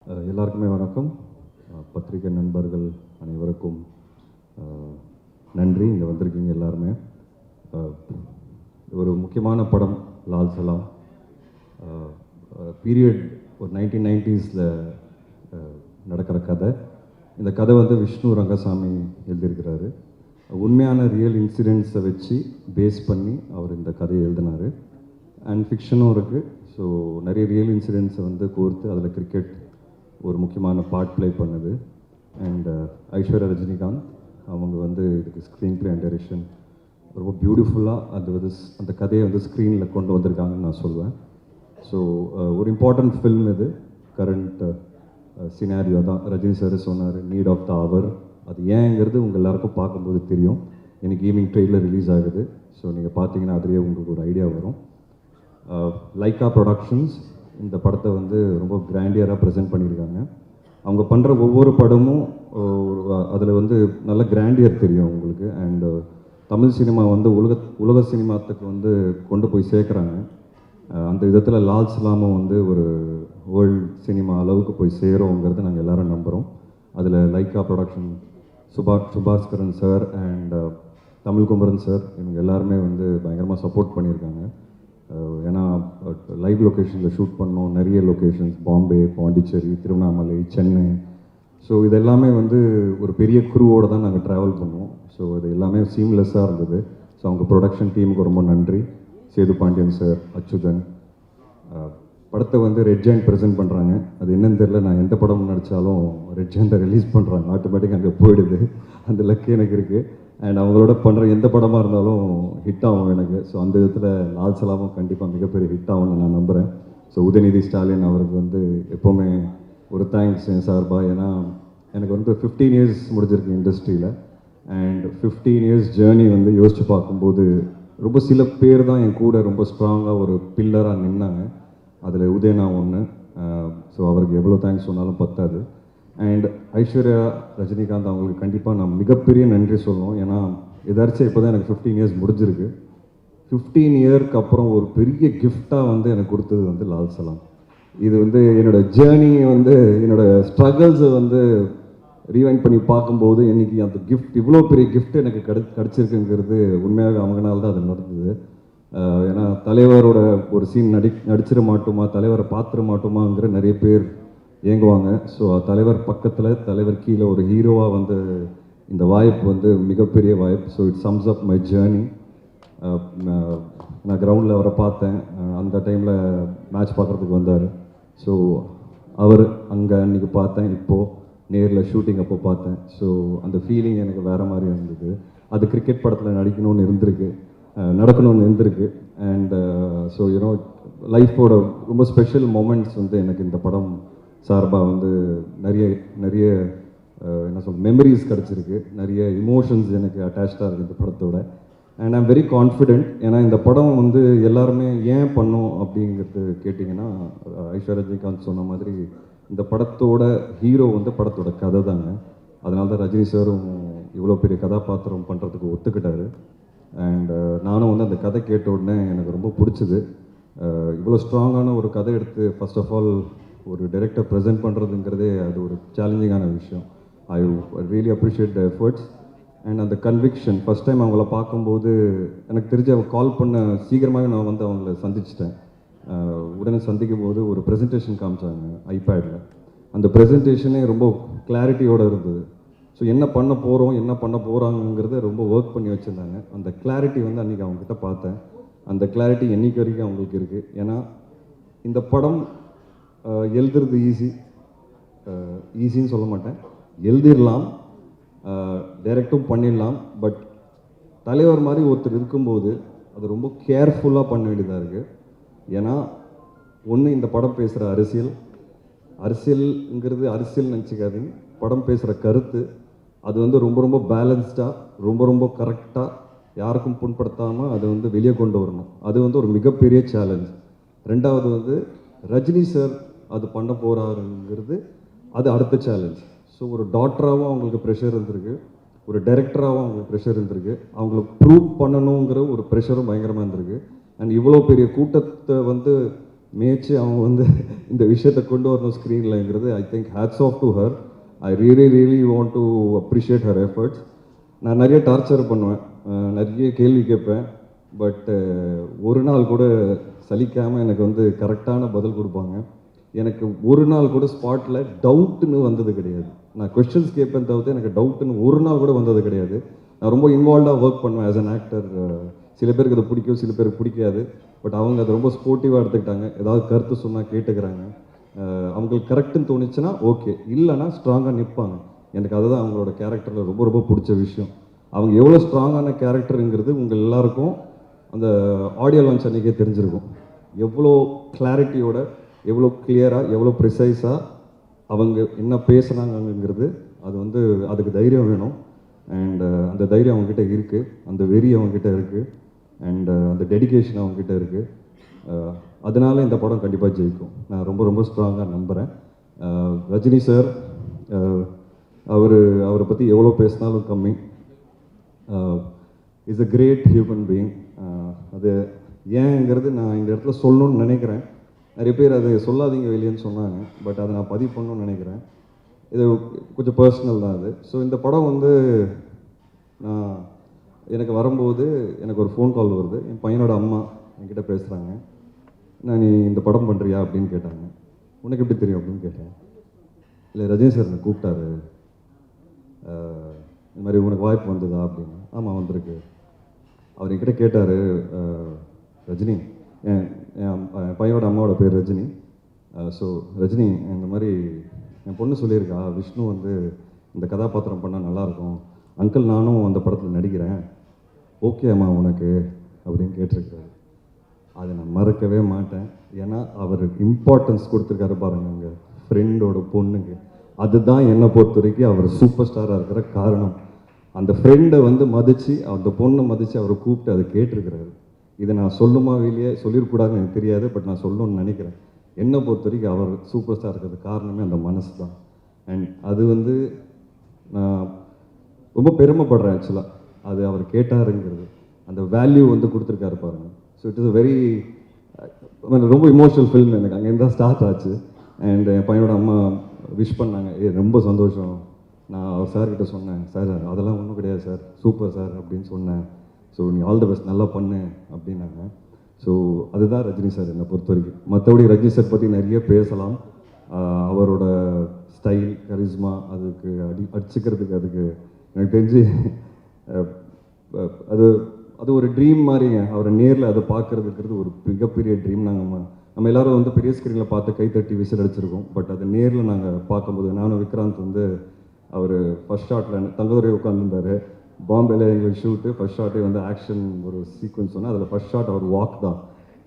எல்லாருக்குமே வணக்கம். பத்திரிகை நண்பர்கள் அனைவருக்கும் நன்றி. இங்கே வந்திருக்கீங்க எல்லாருமே. ஒரு முக்கியமான படம் லால் சலாம். பீரியட் ஒரு 1990s நடக்கிற கதை. இந்த கதை வந்து விஷ்ணு ரங்கசாமி எழுதியிருக்கிறாரு. உண்மையான ரியல் இன்சிடென்ட்ஸை வச்சு பேஸ் பண்ணி அவர் இந்த கதையை எழுதினார். அண்ட் ஃபிக்ஷனும் இருக்குது. ஸோ நிறைய ரியல் இன்சிடென்ட்ஸை வந்து கோர்த்து அதில் கிரிக்கெட் ஒரு முக்கியமான பார்ட் ப்ளே பண்ணுது. அண்ட் ஐஸ்வர்யா ரஜினிகாந்த் அவங்க வந்து இதுக்கு ஸ்க்ரீன் ப்ளே அண்ட் டைரக்ஷன் ரொம்ப பியூட்டிஃபுல்லாக அந்த கதையை வந்து ஸ்க்ரீனில் கொண்டு வந்திருக்காங்கன்னு நான் சொல்லுவேன். ஸோ ஒரு இம்பார்ட்டண்ட் ஃபில்ம் இது. கரண்ட் சினாரியோ தான் ரஜினி சார் சொன்னார், நீட் ஆஃப் த அவர். அது ஏங்கிறது உங்கள் எல்லாருக்கும் பார்க்கும்போது தெரியும். எனக்கு ஈவினிங் ட்ரெயிலர் ரிலீஸ் ஆகுது. ஸோ நீங்கள் பார்த்தீங்கன்னா அதுலேயே உங்களுக்கு ஒரு ஐடியா வரும். லைக்கா ப்ரொடக்ஷன்ஸ் இந்த படத்தை வந்து ரொம்ப கிராண்டியராக ப்ரெசென்ட் பண்ணியிருக்காங்க. அவங்க பண்ணுற ஒவ்வொரு படமும் அதில் வந்து நல்ல கிராண்டியர் தெரியும் உங்களுக்கு. அண்ட் தமிழ் சினிமா வந்து உலக சினிமாத்துக்கு வந்து கொண்டு போய் சேர்க்குறாங்க. அந்த விதத்தில் லால் சலாமும் வந்து ஒரு வேர்ல்டு சினிமா அளவுக்கு போய் சேருங்கிறது நாங்கள் எல்லோரும் நம்புகிறோம். அதில் Lyca production Subaskaran sir and Tamil Kumaran sir இவங்க எல்லாருமே வந்து பயங்கரமாக சப்போர்ட் பண்ணியிருக்காங்க. ஏன்னா லைவ் லொக்கேஷனில் ஷூட் பண்ணோம். நிறைய லொக்கேஷன்ஸ் பாம்பே, பாண்டிச்சேரி, திருவண்ணாமலை, சென்னை. ஸோ இது எல்லாமே வந்து ஒரு பெரிய குரூவோடு தான் நாங்கள் ட்ராவல் பண்ணுவோம். ஸோ இது எல்லாமே சீம்லெஸ்ஸாக இருந்தது. ஸோ அவங்க ப்ரொடக்ஷன் டீமுக்கு ரொம்ப நன்றி. சேது பாண்டியன் சார், அச்சுதன். படத்தை வந்து ரெட் ஜெயண்ட் ப்ரெசென்ட் பண்ணுறாங்க. அது என்னன்னு தெரியல, நான் எந்த படம் நடித்தாலும் ரெட் ஜெயண்ட்டை ரிலீஸ் பண்ணுறாங்க. ஆட்டோமேட்டிக்காக அங்கே போயிடுது. அந்த லக்கு எனக்கு இருக்குது. அண்ட் அவங்களோட பண்ணுற எந்த படமாக இருந்தாலும் ஹிட் ஆகும் எனக்கு. ஸோ அந்த விதத்தில் லால் சலாமும் கண்டிப்பாக மிகப்பெரிய ஹிட் ஆகும்னு நான் நம்புகிறேன். ஸோ உதயநிதி ஸ்டாலின் அவருக்கு வந்து எப்போவுமே ஒரு தேங்க்ஸ் என் சார்பாக. ஏன்னா எனக்கு வந்து 15 இயர்ஸ் முடிஞ்சிருக்கு இண்டஸ்ட்ரியில். அண்ட் 15 இயர்ஸ் ஜேர்னி வந்து யோசித்து பார்க்கும்போது ரொம்ப சில பேர் தான் என் கூட ரொம்ப ஸ்ட்ராங்காக ஒரு பில்லராக நின்னாங்க. அதில் உதயனா ஒன்று. ஸோ அவருக்கு எவ்வளோ தேங்க்ஸ் சொன்னாலும் பத்தாது. அண்ட் ஐஸ்வர்யா ரஜினிகாந்த் அவங்களுக்கு கண்டிப்பாக நான் மிகப்பெரிய நன்றி சொல்லணும். ஏன்னா எதாச்சும் இப்போ தான் எனக்கு 15 இயர்ஸ் முடிஞ்சிருக்கு. 15 இயர்க்கு அப்புறம் ஒரு பெரிய கிஃப்டாக வந்து எனக்கு கொடுத்தது வந்து லால் சலாம். இது வந்து என்னோடய ஜேர்னியை வந்து என்னோடய ஸ்ட்ரகிள்ஸை வந்து ரீவைண்ட் பண்ணி பார்க்கும்போது இன்றைக்கி அந்த கிஃப்ட், இவ்வளோ பெரிய கிஃப்ட் எனக்கு கிடச்சிருக்குங்கிறது உண்மையாக அவங்கனால தான் அது நடந்தது. ஏன்னா தலைவரோட ஒரு சீன் நடிச்சிட மாட்டோமா, தலைவரை பார்த்துட மாட்டோமாங்கிற நிறைய பேர் இயங்குவாங்க. ஸோ தலைவர் பக்கத்தில், தலைவர் கீழே ஒரு ஹீரோவாக வந்து இந்த வாய்ப்பு வந்து மிகப்பெரிய வாய்ப்பு. So it sums up my journey. நான் கிரவுண்டில் அவரை பார்த்தேன். அந்த டைமில் மேட்ச் பார்க்குறதுக்கு வந்தார். ஸோ அவர் அங்கே அன்றைக்கி பார்த்தேன். இப்போது நேரில் ஷூட்டிங் அப்போ பார்த்தேன். ஸோ அந்த ஃபீலிங் எனக்கு வேறு மாதிரி இருந்தது. அது கிரிக்கெட் படத்தில் நடிக்கணும்னு இருந்திருக்கு, நடக்கணும்னு இருந்திருக்கு. அண்ட் ஸோ யூனோ லைஃபோட ரொம்ப ஸ்பெஷல் மொமெண்ட்ஸ் வந்து எனக்கு இந்த படம் சார்பாக வந்து நிறைய நிறைய என்ன சொல்ல மெமரிஸ் கிடச்சிருக்கு. நிறைய இமோஷன்ஸ் எனக்கு அட்டாச்சாக இருக்குது இந்த படத்தோட. And I'm very confident. ஏன்னா இந்த படம் வந்து எல்லாருமே ஏன் பண்ணோம் அப்படிங்கிறது கேட்டிங்கன்னா, ஐஸ்வர்யா ரஜினிகாந்த் சொன்ன மாதிரி இந்த படத்தோட ஹீரோ வந்து படத்தோட கதை தாங்க. அதனால தான் ரஜினி சாரும் இவ்வளோ பெரிய கதாபாத்திரம் பண்ணுறதுக்கு ஒத்துக்கிட்டாரு. அண்ட் நானும் வந்து அந்த கதை கேட்ட உடனே எனக்கு ரொம்ப பிடிச்சிது. இவ்வளோ ஸ்ட்ராங்கான ஒரு கதை எடுத்து ஃபர்ஸ்ட் ஆஃப் ஆல் ஒரு டைரக்டர் ப்ரெசென்ட் பண்ணுறதுங்கிறதே அது ஒரு சேலஞ்சிங்கான விஷயம். I really appreciate the efforts and அந்த கன்விக்ஷன். ஃபஸ்ட் டைம் அவங்கள பார்க்கும்போது எனக்கு தெரிஞ்சு அவங்க கால் பண்ண சீக்கிரமாகவே நான் வந்து அவங்கள சந்திச்சிட்டேன். உடனே சந்திக்கும் போது ஒரு ப்ரெசன்டேஷன் காமிச்சாங்க ஐபேடில். அந்த ப்ரெசன்டேஷனே ரொம்ப கிளாரிட்டியோடு இருந்தது. ஸோ என்ன பண்ண போகிறோம், என்ன பண்ண போகிறாங்கிறத ரொம்ப ஒர்க் பண்ணி வச்சுருந்தாங்க. அந்த கிளாரிட்டி வந்து அன்றைக்கி அவங்ககிட்ட பார்த்தேன். அந்த கிளாரிட்டி என்றைக்கு வரைக்கும் அவங்களுக்கு இருக்குது. ஏன்னா இந்த படம் எழுதுறது ஈஸின்னு சொல்ல மாட்டேன், எழுதிடலாம், டைரக்டும் பண்ணிடலாம். பட் தலைவர் மாதிரி ஒருத்தர் இருக்கும்போது அது ரொம்ப கேர்ஃபுல்லாக பண்ண வேண்டியதாக இருக்குது. ஏன்னா ஒன்று, இந்த படம் பேசுகிற அரசியல்ங்கிறது அரசியல் நினச்சிக்காதீங்க. படம் பேசுகிற கருத்து அது வந்து ரொம்ப ரொம்ப பேலன்ஸ்டாக, ரொம்ப ரொம்ப கரெக்டாக, யாருக்கும் புண்படுத்தாமல் அதை வந்து வெளியே கொண்டு வரணும். அது வந்து ஒரு மிகப்பெரிய சேலஞ்ச். ரெண்டாவது வந்து ரஜினி சார் அது பண்ண போகிறாருங்கிறது அது அடுத்த சேலஞ்ச். ஸோ ஒரு டாக்டராகவும் அவங்களுக்கு ப்ரெஷர் இருந்திருக்கு, ஒரு டைரக்டராகவும் அவங்களுக்கு ப்ரெஷர் இருந்திருக்கு, அவங்கள ப்ரூவ் பண்ணணுங்கிற ஒரு ப்ரெஷரும் பயங்கரமாக இருந்திருக்கு. அண்ட் இவ்வளோ பெரிய கூட்டத்தை வந்து மேய்ச்சி அவங்க வந்து இந்த விஷயத்தை கொண்டு வரணும் ஸ்க்ரீன்லங்கிறது I think hats off to her. I really want to appreciate her efforts. நான் நிறைய டார்ச்சர் பண்ணுவேன், நிறைய கேள்வி கேட்பேன். பட் ஒரு நாள் கூட சலிக்காமல் எனக்கு வந்து கரெக்டான பதில் கொடுப்பாங்க. எனக்கு ஒரு நாள் கூட ஸ்பாட்டில் டவுட்டுன்னு வந்தது கிடையாது. நான் கொஸ்டின்ஸ் கேட்பேன் தவிர்த்து எனக்கு டவுட்டுன்னு ஒரு நாள் கூட வந்தது கிடையாது. நான் ரொம்ப இன்வால்வ்டாக ஒர்க் பண்ணுவேன் ஆஸ் அன் ஆக்டர். சில பேருக்கு அது பிடிக்கும், சில பேருக்கு பிடிக்காது. பட் அவங்க அதை ரொம்ப ஸ்போர்ட்டிவாக எடுத்துக்கிட்டாங்க. ஏதாவது கருத்து சொன்னால் கேட்டுக்கிறாங்க. அவங்களுக்கு கரெக்டுன்னு தோணுச்சுன்னா ஓகே, இல்லைன்னா ஸ்ட்ராங்காக நிற்பாங்க. எனக்கு அதுதான் அவங்களோட கேரக்டரில் ரொம்ப ரொம்ப பிடிச்ச விஷயம். அவங்க எவ்வளோ ஸ்ட்ராங்கான கேரக்டருங்கிறது உங்கள் எல்லாருக்கும் அந்த ஆடியோ லான்ச் அன்றைக்கே தெரிஞ்சிருக்கும். எவ்வளோ கிளாரிட்டியோட, எவ்வளோ கிளியராக, எவ்வளோ ப்ரிசைஸாக அவங்க என்ன பேசுனாங்கங்கிறது. அது வந்து அதுக்கு தைரியம் வேணும். அண்ட் அந்த தைரியம் அவங்ககிட்ட இருக்குது, அந்த வெறி அவங்ககிட்ட இருக்குது, அண்ட் அந்த டெடிகேஷன் அவங்ககிட்ட இருக்குது. அதனால இந்த படம் கண்டிப்பாக ஜெயிக்கும் நான் ரொம்ப ரொம்ப ஸ்ட்ராங்காக நம்புகிறேன். ரஜினி சார், அவரை பற்றி எவ்வளோ பேசினாலும் கம்மி. Is a great human being. அது ஏங்கிறது நான் இந்த இடத்துல சொல்லணும்னு நினைக்கிறேன். நிறைய பேர் அது சொல்லாதீங்க வெளியேன்னு சொன்னாங்க, பட் அதை நான் பதிவு பண்ணணும்னு நினைக்கிறேன். இது கொஞ்சம் பர்சனல் தான் அது. ஸோ இந்த படம் வந்து நான் எனக்கு வரும்போது எனக்கு ஒரு ஃபோன் கால் வருது. என் பையனோட அம்மா என்கிட்ட பேசுகிறாங்க. நான் நீ இந்த படம் பண்ணுறியா அப்படின்னு கேட்டாங்க. உனக்கு எப்படி தெரியும் அப்படின்னு கேட்டேன். இல்லை ரஜினி சார் என்னை கூப்பிட்டாரு, இந்த மாதிரி உனக்கு வாய்ப்பு வந்ததா அப்படின்னு. ஆமாம் வந்திருக்கு. அவர் என்கிட்ட கேட்டார், ரஜினி, என் பையனோட அம்மாவோட பேர் ரஜினி. ஸோ ரஜினி, இந்த மாதிரி என் பொண்ணு சொல்லியிருக்கா விஷ்ணு வந்து இந்த கதாபாத்திரம் பண்ணால் நல்லாயிருக்கும், அங்கிள் நானும் அந்த படத்தில் நடிக்கிறேன், ஓகே அம்மா உனக்கு அப்படின்னு கேட்டிருக்காரு. அதை நான் மறக்கவே மாட்டேன். ஏன்னா அவர் இம்பார்ட்டன்ஸ் கொடுத்துருக்காரு பாருங்க எங்கள் ஃப்ரெண்டோட பொண்ணுக்கு. அதுதான் என்னை பொறுத்த வரைக்கும் அவர் சூப்பர் ஸ்டாராக இருக்கிற காரணம். அந்த ஃப்ரெண்டை வந்து மதித்து, அந்த பொண்ணை மதித்து அவரை கூப்பிட்டு அதை கேட்டிருக்கிறாரு. இதை நான் சொல்லுமா வெளியே சொல்லிடக்கூடாதுன்னு எனக்கு தெரியாது, பட் நான் சொல்லணும்னு நினைக்கிறேன். என்னை பொறுத்த வரைக்கும் அவர் சூப்பர் ஸ்டார் இருக்கிறது காரணமே அந்த மனசு தான். அண்ட் அது வந்து நான் ரொம்ப பெருமைப்படுறேன் ஆக்சுவலாக. அது அவர் கேட்டாருங்கிறது, அந்த வேல்யூ வந்து கொடுத்துருக்காரு பாருங்க. So it is a very ரொம்ப இமோஷனல் ஃபில்ம். எனக்கு அங்கேருந்து தான் ஸ்டார்ட் ஆச்சு. அண்ட் என் பையனோட அம்மா விஷ் பண்ணாங்க. ரொம்ப சந்தோஷம். நான் அவர் சார்கிட்ட சொன்னேன், சார் அதெல்லாம் ஒன்றும் கிடையாது சார், சூப்பர் சார் அப்படின்னு சொன்னேன். ஸோ நீ ஆல் த பெஸ்ட், நல்லா பண்ணு அப்படின்னாங்க. ஸோ அதுதான் ரஜினி சார் என்னை பொறுத்த வரைக்கும். மற்றபடி ரஜினி சார் பற்றி நிறைய பேசலாம். அவரோட ஸ்டைல், கரிஸ்மா, அதுக்கு அடிச்சுக்கிறதுக்கு அதுக்கு எனக்கு தெரிஞ்சு அது அது ஒரு ட்ரீம் மாதிரிங்க. அவரை நேரில் அதை பார்க்குறதுங்கிறது ஒரு மிகப்பெரிய ட்ரீம். நம்ம எல்லோரும் வந்து பெரிய ஸ்க்ரீனில் பார்த்து கைத்தட்டி விசில் அடிச்சிருக்கோம். பட் அது நேரில் நாங்கள் பார்க்கும்போது, நானும் விக்ராந்த் வந்து அவர் ஃபஸ்ட் ஷாட்டில் தங்கதுரை உட்காந்துருந்தார். பாம்பேல எங்களுக்கு ஷூட்டு ஃபஸ்ட் ஷாட்டே வந்து ஆக்ஷன் ஒரு சீக்வன்ஸ் சொன்னால் அதில் ஃபஸ்ட் ஷாட் அவர் வாக் தான்.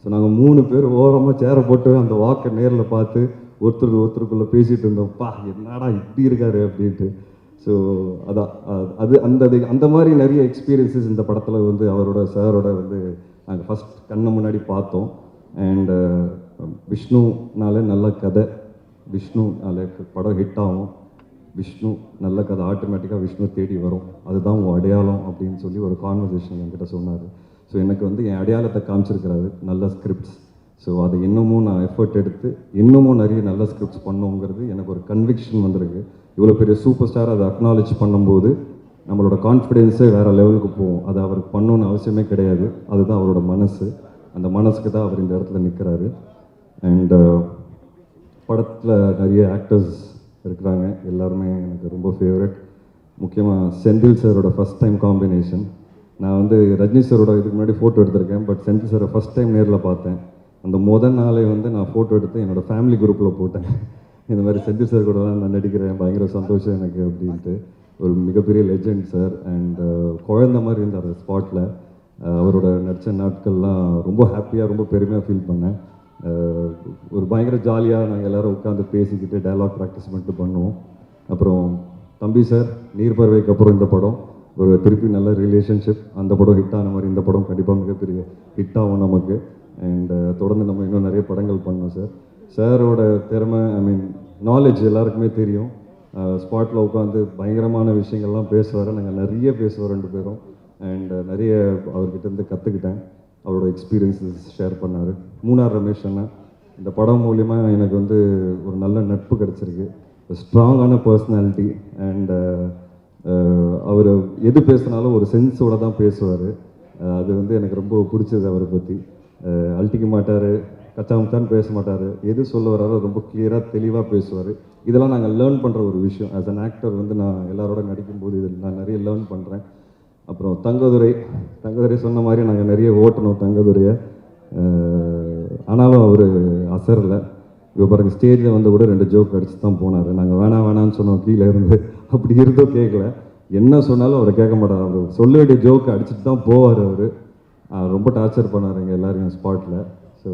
ஸோ நாங்கள் 3 பேர் ஓரமாக சேரை போட்டு அந்த வாக்கை நேரில் பார்த்து ஒருத்தருக்குள்ளே பேசிகிட்டு இருந்தோம். பா என்னடா இப்படி இருக்காரு அப்படின்ட்டு. ஸோ அதான் அது அந்த மாதிரி நிறைய எக்ஸ்பீரியன்ஸஸ் இந்த படத்தில் வந்து அவரோட சாரோட வந்து நாங்கள் ஃபஸ்ட் கண்ணு முன்னாடி பார்த்தோம். அண்டு விஷ்ணுனாலே நல்ல கதை, விஷ்ணுனாலே படம் ஹிட் ஆகும், விஷ்ணு நல்ல கதை ஆட்டோமேட்டிக்காக விஷ்ணு தேடி வரும், அதுதான் உன் அடையாளம் அப்படின்னு சொல்லி ஒரு கான்வர்சேஷன் என்கிட்ட சொன்னார். ஸோ எனக்கு வந்து என் அடையாளத்தை காமிச்சிருக்கிறாரு, நல்ல ஸ்கிரிப்ட்ஸ். ஸோ அதை இன்னமும் நான் எஃபர்ட் எடுத்து இன்னமும் நிறைய நல்ல ஸ்கிரிப்ட்ஸ் பண்ணுங்கிறது எனக்கு ஒரு கன்விக்ஷன் வந்திருக்கு. இவ்வளோ பெரிய சூப்பர் ஸ்டார் அதை அக்னாலேஜ் பண்ணும்போது நம்மளோட கான்ஃபிடென்ஸே வேறு லெவலுக்கு போகும். அது அவருக்கு பண்ணணுன்னு அவசியமே கிடையாது. அதுதான் அவரோட மனசு. அந்த மனசுக்கு தான் அவர் இந்த இடத்துல நிற்கிறாரு. அண்ட் படத்தில் நிறைய ஆக்டர்ஸ் இருக்கிறாங்க, எல்லாருமே எனக்கு ரொம்ப ஃபேவரட். முக்கியமாக செந்தில் சாரோட ஃபஸ்ட் டைம் காம்பினேஷன். நான் வந்து ரஜினி சாரோட இதுக்கு முன்னாடி ஃபோட்டோ எடுத்திருக்கேன், பட் செந்தில் சாரை ஃபஸ்ட் டைம் நேரில் பார்த்தேன். அந்த முதல் நாளே வந்து நான் ஃபோட்டோ எடுத்து என்னோடய ஃபேமிலி குரூப்பில் போட்டேன். இந்த மாதிரி செந்தில் சார் கூடலாம் நான் நடிக்கிறேன், பயங்கர சந்தோஷம் எனக்கு அப்படின்ட்டு. ஒரு மிகப்பெரிய லெஜெண்ட் சார். அண்ட் குழந்த மாதிரி இருந்தார் ஸ்பாட்டில். அவரோட நடித்த நாட்கள்லாம் ரொம்ப ஹாப்பியாக, ரொம்ப பெருமையாக ஃபீல் பண்ணேன். ஒரு பயங்கர ஜாலியாக நாங்கள் எல்லோரும் உட்காந்து பேசிக்கிட்டு டயலாக் ப்ராக்டிஸ் பண்ணிட்டு பண்ணுவோம். அப்புறம் தம்பி சார், நீர்பறவைக்கு அப்புறம் இந்த படம் ஒரு திருப்பி நல்ல ரிலேஷன்ஷிப். அந்த படம் ஹிட் ஆன மாதிரி இந்த படம் கண்டிப்பாக மிகப்பெரிய ஹிட் ஆகும் நமக்கு. அண்ட் தொடர்ந்து நம்ம இன்னும் நிறைய படங்கள் பண்ணோம் சார். சாரோட திறமை, ஐ மீன் நாலேஜ் எல்லாருக்குமே தெரியும். ஸ்பாட்டில் உட்காந்து பயங்கரமான விஷயங்கள்லாம் பேசுவார். நாங்கள் நிறைய பேசுவோம் 2 பேரும். அண்ட் நிறைய அவர்கிட்ட இருந்து கற்றுக்கிட்டேன். அவரோட எக்ஸ்பீரியன்ஸஸ் ஷேர் பண்ணார். மூணார் ரமேஷ் அண்ணா இந்த படம் மூலிமா எனக்கு வந்து ஒரு நல்ல நட்பு கிடச்சிருக்கு, ஸ்ட்ராங்கான பர்சனாலிட்டி. அண்ட் அவர் எது பேசினாலும் ஒரு சென்ஸோடு தான் பேசுவார். அது வந்து எனக்கு ரொம்ப பிடிச்சது அவரை பற்றி. அழட்டிக்க மாட்டார், கச்சாமுச்சான்னு பேச மாட்டார், எது சொல்ல வராரோ ரொம்ப கிளியராக தெளிவாக பேசுவார். இதெல்லாம் நாங்கள் லேர்ன் பண்ணுற ஒரு விஷயம். ஆஸ் அன் ஆக்டர் வந்து நான் எல்லாரோட நடிக்கும்போது இதில் நான் நிறைய லேர்ன் பண்ணுறேன். அப்புறம் தங்கதுரை சொன்ன மாதிரி நாங்கள் நிறைய ஓட்டணும் தங்கதுரையை. ஆனாலும் அவர் அசரலை. இப்போ பாருங்கள், ஸ்டேஜில் வந்து கூட 2 ஜோக் அடிச்சு தான் போனார். நாங்கள் வேணான்னு சொன்னோம் கீழே இருந்து. அப்படி இருந்தோ கேட்கல. என்ன சொன்னாலும் அவரை கேட்க மாட்டார். அவர் சொல்ல வேண்டிய ஜோக்கு அடிச்சுட்டு தான் போவார். அவர் ரொம்ப டார்ச்சர் பண்ணார் எங்கள் எல்லாரையும் ஸ்பாட்டில். ஸோ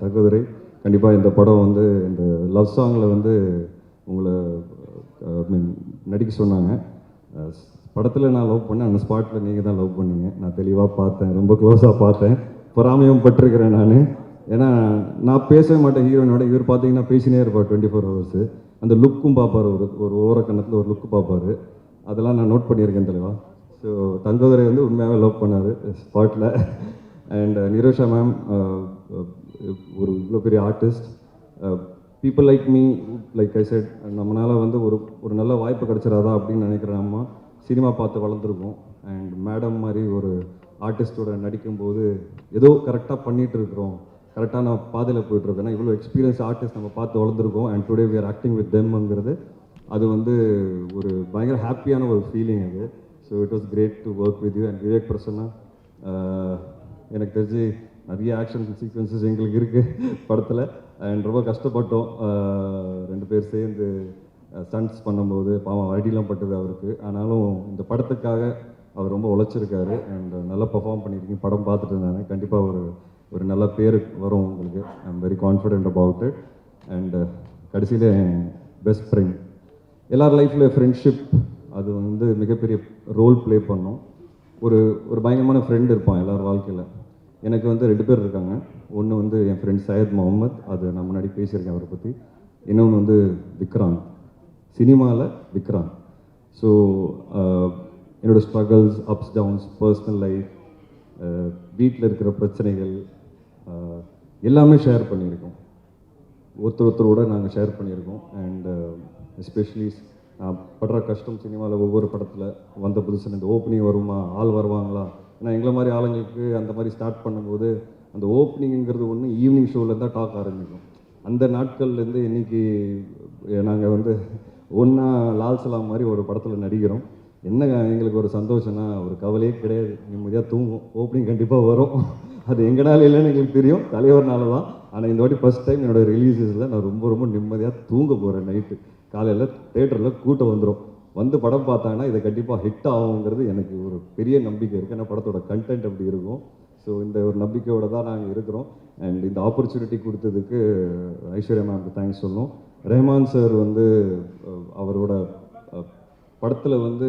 தங்கதுரை கண்டிப்பாக இந்த படம் வந்து இந்த லவ் சாங்கில் வந்து உங்களை நடிக்க சொன்னாங்க. படத்தில் நான் லவ் பண்ணேன், அந்த ஸ்பாட்டில் நீங்கள் தான் லவ் பண்ணீங்க. நான் தெளிவாக பார்த்தேன், ரொம்ப க்ளோஸாக பார்த்தேன், பொறாமையும் பட்டிருக்கிறேன் நான். ஏன்னா நான் பேசவே மாட்டேன் ஹீரோயினோட. இவர் பார்த்தீங்கன்னா பேசினே இருப்பார் 24 ஹவர்ஸு. அந்த லுக்கும் பார்ப்பார், ஒரு ஓரக்கண்ணத்தில் ஒரு லுக்கு பார்ப்பார். அதெல்லாம் நான் நோட் பண்ணியிருக்கேன் தலைவா. ஸோ தங்கதுரை வந்து உண்மையாகவே லவ் பண்ணார் ஸ்பாட்டில். அண்ட் நிரோஷா மேம் ஒரு இவ்வளோ பெரிய artist. People like me, like I set, நம்மளால் வந்து ஒரு நல்ல வாய்ப்பு கிடச்சிடாதா அப்படின்னு நினைக்கிறேன். அம்மா சினிமா பார்த்து வளர்ந்துருக்கோம். அண்ட் மேடம் மாதிரி ஒரு ஆர்டிஸ்டோட நடிக்கும்போது ஏதோ கரெக்டாக பண்ணிகிட்டு இருக்கிறோம், கரெக்டான பாதையில் போயிட்டுருக்கோம். ஏன்னா இவ்வளோ எக்ஸ்பீரியன்ஸ் ஆர்டிஸ்ட் நம்ம பார்த்து வளர்ந்துருக்கோம். And today we are acting with தெம்ங்கிறது அது வந்து ஒரு பயங்கர ஹாப்பியான ஒரு ஃபீலிங் அது. So it was great to work with you. And Vivek Prasanna, எனக்கு தெரிஞ்சு நிறைய ஆக்ஷன் சீக்வன்சஸ் எங்களுக்கு இருக்குது படத்தில். அண்ட் ரொம்ப கஷ்டப்பட்டோம் 2 பேர் சேர்ந்து ஸ்டண்ட்ஸ் பண்ணும்போது. பாவம் அடிலாம் பட்டது அவருக்கு. ஆனாலும் இந்த படத்துக்காக அவர் ரொம்ப உழைச்சிருக்காரு. அண்ட் நல்லா பெர்ஃபார்ம் பண்ணியிருக்கீங்க. படம் பார்த்துட்டு நான் கண்டிப்பாக ஒரு நல்ல பேர் வரும் உங்களுக்கு. I am very confident about it. And கடைசியில் பெஸ்ட் ஃப்ரெண்ட், எல்லார் லைஃப்பில் ஃப்ரெண்ட்ஷிப் அது வந்து மிகப்பெரிய ரோல் ப்ளே பண்ணும். ஒரு பயங்கரமான ஃப்ரெண்ட் இருப்பான் எல்லார் வாழ்க்கையில். எனக்கு வந்து 2 பேர் இருக்காங்க. ஒன்று வந்து என் ஃப்ரெண்ட் சையத் முகமது, அது நான் முன்னாடி பேசியிருக்கேன் அவரை பற்றி. இன்னொன்று வந்து விக்ராந்த், சினிமாவில் விக்ராந்த். ஸோ என்னோடய struggles, ups downs, personal life, வீட்டில் இருக்கிற பிரச்சனைகள் எல்லாமே ஷேர் பண்ணியிருக்கோம். ஒருத்தரோட நாங்கள் ஷேர் பண்ணியிருக்கோம். அண்ட் எஸ்பெஷலி படுற கஷ்டம் சினிமாவில் ஒவ்வொரு படத்தில் வந்த புதுசில் இந்த ஓப்பனிங் வருமா, ஆள் வருவாங்களா. ஏன்னா எங்களை மாதிரி ஆளுங்களுக்கு அந்த மாதிரி ஸ்டார்ட் பண்ணும்போது அந்த ஓப்பனிங்கிறது ஒன்று ஈவினிங் ஷோவில் தான் டாக் ஆரம்பிக்கும். அந்த நாட்கள்லேருந்து இன்றைக்கி நாங்கள் வந்து ஒன்றா லால் சலாம் மாதிரி ஒரு படத்தில் நடிக்கிறோம். என்ன எங்களுக்கு ஒரு சந்தோஷம்னா ஒரு கவலையே கிடையாது, நிம்மதியாக தூங்கும். ஓப்பனிங் கண்டிப்பாக வரும், அது எங்கனால இல்லைன்னு எங்களுக்கு தெரியும், தலைவர்னால தான். ஆனால் இந்த வாட்டி ஃபஸ்ட் டைம் என்னோடய ரிலீஸஸில் நான் ரொம்ப நிம்மதியாக தூங்க போகிறேன். நைட்டு காலையில் தேட்டரில் கூட்டம் வந்துடும், வந்து படம் பார்த்தாங்கன்னா இதை கண்டிப்பாக ஹிட் ஆகுங்கிறது எனக்கு ஒரு பெரிய நம்பிக்கை இருக்குது. ஏன்னா படத்தோட கண்டென்ட் அப்படி இருக்கும். ஸோ இந்த ஒரு நம்பிக்கையோடு தான் நாங்கள் இருக்கிறோம். அண்ட் இந்த ஆப்பர்ச்சுனிட்டி கொடுத்ததுக்கு ஐஸ்வர்யா மேம்க்கு தேங்க்ஸ் சொல்லணும். ரஹ்மான் சார் வந்து அவரோட படத்தில் வந்து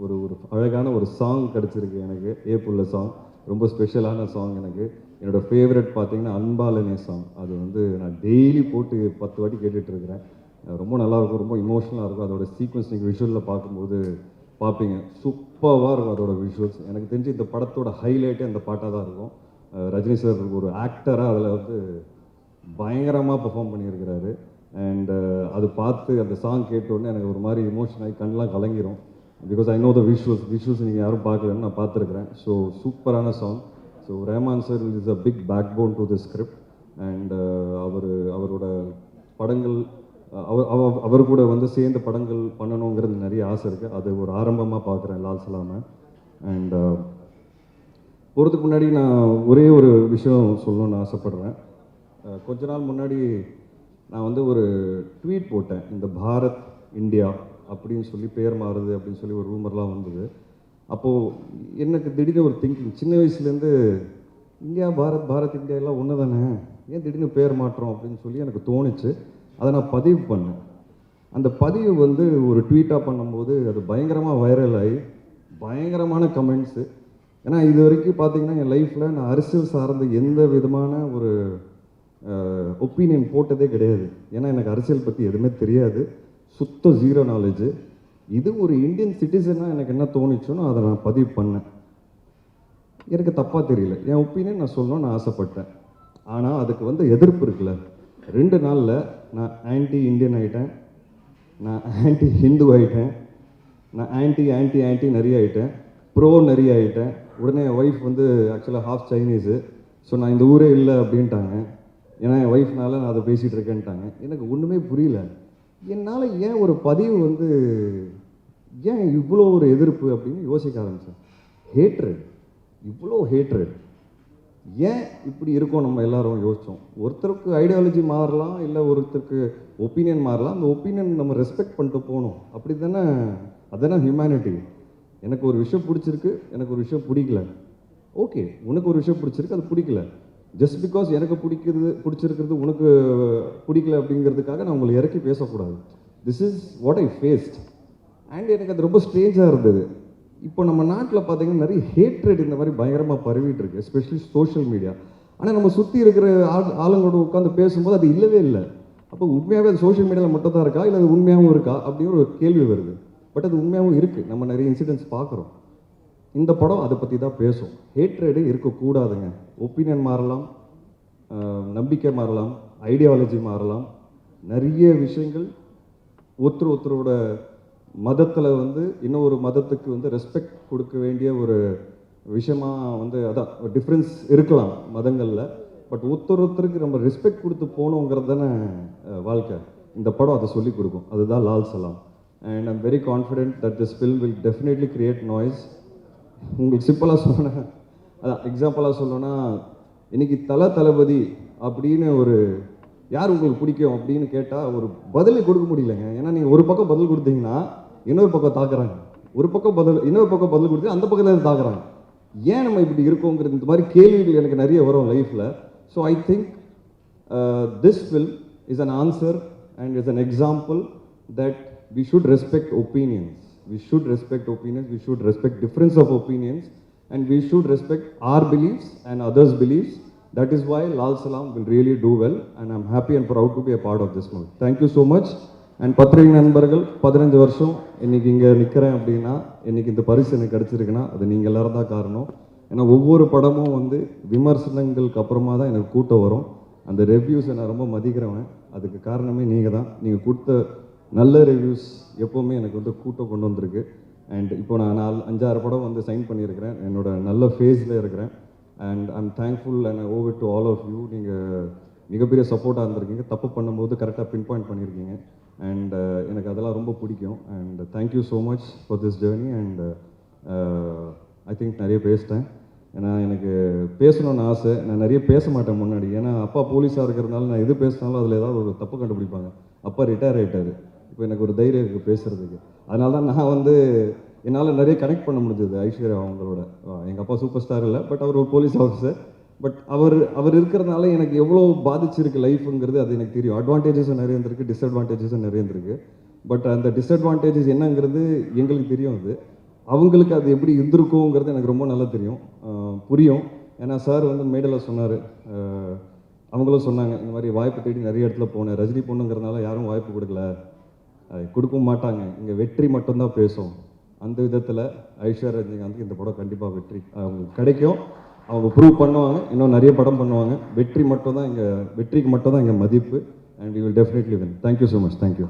ஒரு அழகான ஒரு சாங் கிடச்சிருக்கு எனக்கு. ஏப்புள்ள சாங் ரொம்ப ஸ்பெஷலான சாங் எனக்கு. என்னோடய ஃபேவரட் பார்த்தீங்கன்னா அன்பாலனே சாங். அது வந்து நான் டெய்லி போட்டு 10 வாட்டி கேட்டுட்ருக்கிறேன். ரொம்ப நல்லாயிருக்கும், ரொம்ப இமோஷனலாக இருக்கும். அதோட சீக்வன்ஸ் நீங்கள் விஷுவலில் பார்க்கும்போது பார்ப்பீங்க, சூப்பராக இருக்கும் அதோட விஷுவல்ஸ். எனக்கு தெரிஞ்சு இந்த படத்தோட ஹைலைட்டே அந்த பாட்டாக தான் இருக்கும். ரஜினி சார் ஒரு ஆக்டராக அதில் வந்து பயங்கரமாக பெர்ஃபார்ம் பண்ணியிருக்கிறாரு. அண்ட் அது பார்த்து அந்த சாங் கேட்டோடனே எனக்கு ஒரு மாதிரி இமோஷன் ஆகி கண்ணெலாம் கலங்கிரும். Because I know the visuals நீங்கள் யாரும் பார்க்கலன்னு நான் பார்த்துருக்குறேன். ஸோ சூப்பரான song. So Rahman sir is a big backbone to the script. And அவரோட படங்கள் அவர் கூட வந்து சேர்ந்து படங்கள் பண்ணணுங்கிறது நிறைய ஆசை இருக்குது. அது ஒரு ஆரம்பமாக பார்க்குறேன் லால் சலாமை. அண்ட் போகிறதுக்கு முன்னாடி நான் ஒரே ஒரு விஷயம் சொல்லணும்னு ஆசைப்பட்றேன். கொஞ்ச நாள் முன்னாடி நான் வந்து ஒரு ட்வீட் போட்டேன், இந்த பாரத் இந்தியா அப்படின்னு சொல்லி பேர் மாறுது அப்படின்னு சொல்லி ஒரு ரூமர்லாம் வந்தது. அப்போது எனக்கு திடீர்னு ஒரு திங்கிங், சின்ன வயசுலேருந்து இந்தியா பாரத் இந்தியா எல்லாம் ஒன்று தானே, ஏன் திடீர்னு பேர் மாற்றோம் அப்படின்னு சொல்லி எனக்கு தோணுச்சு. அதை நான் பதிவு பண்ணேன். அந்த பதிவு வந்து ஒரு ட்வீட்டாக பண்ணும்போது அது பயங்கரமாக வைரல் ஆகி பயங்கரமான கமெண்ட்ஸு. ஏன்னா இது வரைக்கும் பார்த்தீங்கன்னா என் லைஃப்பில் நான் அரசியல் சார்ந்த எந்த விதமான ஒரு ஒப்பீனியன் போட்டதே கிடையாது. ஏன்னா எனக்கு அரசியல் பற்றி எதுவுமே தெரியாது, சுத்த ஜீரோ நாலேஜு. இது ஒரு இந்தியன் சிட்டிசனாக எனக்கு என்ன தோணுச்சுன்னு அதை நான் பதிவு பண்ணேன். எனக்கு தப்பாக தெரியல, என் ஒப்பீனியன் நான் சொல்லணும்னு ஆசைப்பட்டேன். ஆனால் அதுக்கு வந்து எதிர்ப்பு இருக்குல்ல, 2 நாளில் நான் ஆன்டி இந்தியன் ஆகிட்டேன், நான் ஆன்டி ஹிந்து ஆகிட்டேன், நான் ஆன்டி நிறைய ஆகிட்டேன், ப்ரோ நிறைய ஆகிட்டேன். உடனே என் ஒய்ஃப் வந்து ஆக்சுவலாக ஹாஃப் சைனீஸு. ஸோ நான் இந்த ஊரே இல்லை அப்படின்ட்டாங்க. ஏன்னா என் ஒய்ஃப்னால நான் அதை பேசிகிட்டு இருக்கேன்ட்டாங்க. எனக்கு ஒன்றுமே புரியல. என்னால் ஏன் ஒரு பதிவு வந்து ஏன் இவ்வளோ ஒரு எதிர்ப்பு அப்படின்னு யோசிக்க ஆரம்பித்தேன். ஹேட்ரட், இவ்வளோ ஹேட்ரட் ஏன் இப்படி இருக்கோம் நம்ம எல்லாரும் யோசித்தோம். ஒருத்தருக்கு ஐடியாலஜி மாறலாம், இல்லை ஒருத்தருக்கு ஒப்பீனியன் மாறலாம். அந்த ஒப்பீனியன் நம்ம ரெஸ்பெக்ட் பண்ணிட்டு போகணும். அப்படி தானே, அதுதானே ஹியூமனிட்டி. எனக்கு ஒரு விஷயம் பிடிச்சிருக்கு, எனக்கு ஒரு விஷயம் பிடிக்கல. ஓகே, உனக்கு ஒரு விஷயம் பிடிச்சிருக்கு, அது பிடிக்கல. ஜஸ்ட் பிகாஸ் எனக்கு பிடிச்சிருக்கிறது உனக்கு பிடிக்கல அப்படிங்கிறதுக்காக நான் உங்களை இறக்கி பேசக்கூடாது. This is what I faced. And எனக்கு அது ரொம்ப ஸ்ட்ரேஞ்சாக இருந்தது. இப்போ நம்ம நாட்டில் பார்த்தீங்கன்னா நிறைய ஹேட்ரட் இந்த மாதிரி பயங்கரமாக பரவிட்டு இருக்கு, எஸ்பெஷலி சோஷியல் மீடியா. ஆனால் நம்ம சுற்றி இருக்கிற ஆளுங்களோட உட்காந்து பேசும்போது அது இல்லவே இல்லை. அப்போ உண்மையாகவே அது சோஷியல் மீடியாவில் மட்டும் தான் இருக்கா, இல்லை அது உண்மையாகவும் இருக்கா அப்படின்னு ஒரு கேள்வி வருது. பட் அது உண்மையாகவும் இருக்குது. நம்ம நிறைய இன்சிடென்ட்ஸ் பார்க்குறோம். இந்த படம் அதை பற்றி தான் பேசும். ஹேட்ரடு இருக்கக்கூடாதுங்க. ஒப்பீனியன் மாறலாம், நம்பிக்கை மாறலாம், ஐடியாலஜி மாறலாம், நிறைய விஷயங்கள். ஒருத்தரோட மதத்தில் வந்து இன்னொரு மதத்துக்கு வந்து ரெஸ்பெக்ட் கொடுக்க வேண்டிய ஒரு விஷயமா வந்து அதான் டிஃப்ரென்ஸ் இருக்கலாம் மதங்களில். பட் ஒருத்தருக்கு நம்ம ரெஸ்பெக்ட் கொடுத்து போகணுங்கிறது தானே வாழ்க்கை. இந்த படம் அதை சொல்லிக் கொடுக்கும். அதுதான் Lal Salaam. And I'm very confident that this film will definitely create noise. உங்களுக்கு சிம்பிளாக சொல்லணும், அதான் எக்ஸாம்பிளாக சொல்லணும்னா, இன்றைக்கி தளபதி அப்படின்னு ஒரு யார் உங்களுக்கு பிடிக்கும் அப்படின்னு கேட்டால் ஒரு பதிலே கொடுக்க முடியலங்க. ஏன்னா நீங்கள் ஒரு பக்கம் பதில் கொடுத்தீங்கன்னா இன்னொரு பக்கம் தாக்குறாங்க, இன்னொரு பக்கம் பதில் கொடுத்து அந்த பக்கத்தில் தாக்குறாங்க. ஏன் நம்ம இப்படி இருக்கோங்கிறது, இந்த மாதிரி கேள்விகள் எனக்கு நிறைய வரும் லைஃப்பில். So I think this film is an answer and is an example that we should respect opinions. We should respect opinions. We should respect difference of opinions, and we should respect our beliefs and others' beliefs. That is why Lal Salam will really do well, and I'm happy and proud to be a part of this movie. Thank you so much. And பத்திரிகை நண்பர்கள், 15 வருஷம் இன்னைக்கு இங்கே நிற்கிறேன் அப்படின்னா, இன்னைக்கு இந்த பரிசு எனக்கு கிடச்சிருக்குன்னா அது நீங்கள் எல்லாரும் தான் காரணம். ஏன்னா ஒவ்வொரு படமும் வந்து விமர்சனங்களுக்கு அப்புறமா தான் எனக்கு கூட்டம் வரும். அந்த ரிவ்யூஸை நான் ரொம்ப மதிக்கிறவன். அதுக்கு காரணமே நீங்கள் தான். நீங்கள் கொடுத்த நல்ல ரிவ்யூஸ் எப்போவுமே எனக்கு வந்து கூட்டம் கொண்டு வந்திருக்கு. அண்ட் இப்போ நான் 5-6 படம் வந்து சைன் பண்ணியிருக்கிறேன். என்னோட நல்ல ஃபேஸில் இருக்கிறேன். And I'm thankful and I owe it to all of you. நீங்கள் மிகப்பெரிய சப்போர்ட்டாக இருந்திருக்கீங்க. தப்பு பண்ணும்போது கரெக்டாக பின் பாயிண்ட் பண்ணியிருக்கீங்க. அண்ட் எனக்கு அதெல்லாம் ரொம்ப பிடிக்கும். And thank you so much for this journey. And I think நிறைய பேசிட்டேன். ஏன்னா எனக்கு பேசணும்னு ஆசை. நான் நிறைய பேச மாட்டேன் முன்னாடி. ஏன்னா அப்பா போலீஸாக இருக்கிறதுனால நான் எது பேசினாலும் அதில் ஏதாவது ஒரு தப்பு கண்டுபிடிப்பாங்க. அப்பா ரிட்டையர் ஆகிட்டார். இப்போ எனக்கு ஒரு தைரியம் இருக்குது பேசுகிறதுக்கு. அதனால தான் நான் வந்து என்னால் நிறைய கனெக்ட் பண்ண முடிஞ்சது ஐஸ்வர்யா அவங்களோட. எங்கள் அப்பா சூப்பர் ஸ்டார் இல்லை, பட் அவர் ஒரு போலீஸ் ஆஃபீஸர். பட் அவர் இருக்கிறதுனால எனக்கு எவ்வளோ பாதிச்சிருக்கு லைஃபுங்கிறது அது எனக்கு தெரியும். அட்வான்டேஜஸும் நிறைய இருந்திருக்கு, டிஸ்அட்வான்டேஜஸும் நிறைய இருந்திருக்கு. பட் அந்த டிஸ்அட்வான்டேஜஸ் என்னங்கிறது எங்களுக்கு தெரியும். அது அவங்களுக்கு அது எப்படி இருந்திருக்குங்கிறது எனக்கு ரொம்ப நல்லா தெரியும், புரியும். ஏன்னா சார் வந்து மேடையில் சொன்னார், அவங்களும் சொன்னாங்க, இந்த மாதிரி வாய்ப்பு தேடி நிறைய இடத்துல போனேன். ரஜினி பொண்ணுங்கிறதுனால யாரும் வாய்ப்பு கொடுக்கல, கொடுக்கவும் மாட்டாங்க, இங்கே வெற்றி மட்டும்தான் பேசும். அந்த விதத்தில் ஐஸ்வர்யா ரஜினிகாந்த் இந்த படம் கண்டிப்பாக வெற்றி அவங்களுக்கு கிடைக்கும். அவங்க ப்ரூவ் பண்ணுவாங்க, இன்னும் நிறைய படம் பண்ணுவாங்க. வெற்றிக்கு மட்டும் தான் இங்கே மதிப்பு. And you will definitely win. Thank you so much. Thank you.